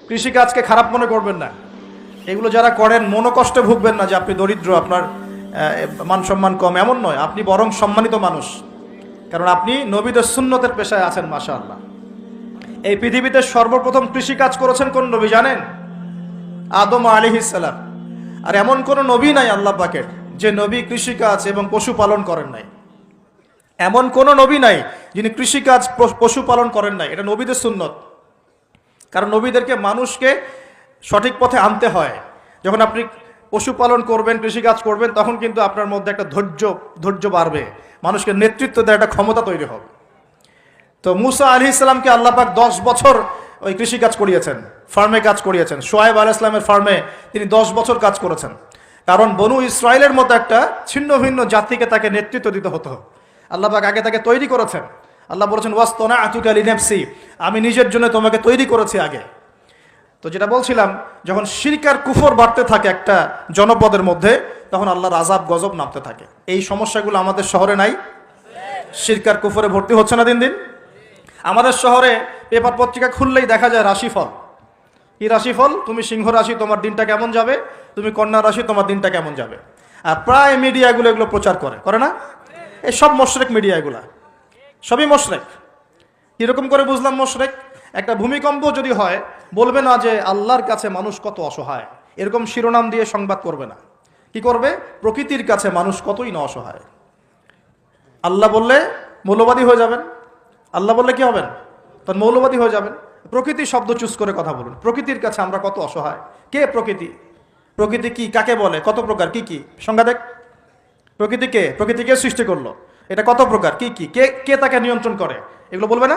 কৃষিকাজকে খারাপ মনে করবেন না। এগুলো যারা করেন মনোকষ্টে ভুগবেন না যে আপনি দরিদ্র, আপনার মান সম্মান কম, এমন নয়। আপনি বরং সম্মানিত মানুষ, কারণ আপনি নবীদের সুন্নতের পেশায় আছেন। মাশাআল্লাহ। এই পৃথিবীতে সর্বপ্রথম কৃষিকাজ করেছেন কোন নবী জানেন? আদম আলাইহিস সালাম। আর এমন কোন নবী নাই আল্লাহ পাকের যে নবী কৃষিকাজ এবং পশুপালন করেন নাই। এমন কোন নবী নাই যিনি কৃষিকাজ পশুপালন করেন নাই। এটা নবীদের সুন্নত। কারণ নবীদেরকে মানুষকে সঠিক পথে আনতে হয়। যখন আপনি পশুপালন করবেন, কৃষিকাজ করবেন, তখন কিন্তু আপনার মধ্যে একটা ধৈর্য বাড়বে, মানুষকে নেতৃত্ব দেওয়ার একটা ক্ষমতা তৈরি হবে। তো মুসা আলাইহিস সালামকে আল্লাহ পাক 10 বছর ওই কৃষিকাজ করিয়েছেন, ফার্মে কাজ করিয়েছেন। শোয়েব আলাইহিস সালামের ফার্মে তিনি 10 বছর কাজ করেছেন। কারণ বনু ইসরায়েলের মতো একটা ছিন্ন ভিন্ন জাতিকে তাকে নেতৃত্ব দিতে হতো। আল্লাহ পাক আগে তাকে তৈরি করেছেন। আল্লাহ বলেছেন ওয়াসতানাতুকা লিনাফসি, আমি নিজের জন্য তোমাকে তৈরি করেছি আগে। তো যেটা বলছিলাম, যখন শিরক আর কুফর বাড়তে থাকে একটা জনপদের মধ্যে, তখন আল্লাহর আযাব গজব নামতে থাকে। এই সমস্যাগুলো আমাদের শহরে নাই? শিরক আর কুফরে ভর্তি হচ্ছে না দিন দিন? আমাদের শহরে পেপার পত্রিকা খুললেই দেখা যায় রাশিফল। কি রাশিফল? তুমি সিংহ রাশি, তোমার দিনটা কেমন যাবে। তুমি কন্যা রাশি, তোমার দিনটা কেমন যাবে। আর প্রায় মিডিয়াগুলো এগুলো প্রচার করে না? এই সব মোশরেক মিডিয়া, এগুলা সবই মোশরেক। কীরকম করে বুঝলাম মোশরেক? একটা ভূমিকম্প যদি হয়, বলবে না যে আল্লাহর কাছে মানুষ কত অসহায়, এরকম শিরোনাম দিয়ে সংবাদ করবে না। কি করবে? প্রকৃতির কাছে মানুষ কতই না অসহায়। আল্লাহ বললে মৌলবাদী হয়ে যাবেন। আল্লাহ বললে কি হবেন? তখন মৌলবাদী হয়ে যাবেন। প্রকৃতি শব্দ চুজ করে কথা বলুন। প্রকৃতির কাছে আমরা কত অসহায়। কে প্রকৃতি? প্রকৃতি কি, কাকে বলে, কত প্রকার, কি কি সংজ্ঞা দেখ। প্রকৃতি কে? প্রকৃতি কে সৃষ্টি করলো, এটা কত প্রকার, কি কি, কে কে তাকে নিয়ন্ত্রণ করে, এগুলো বলবে না?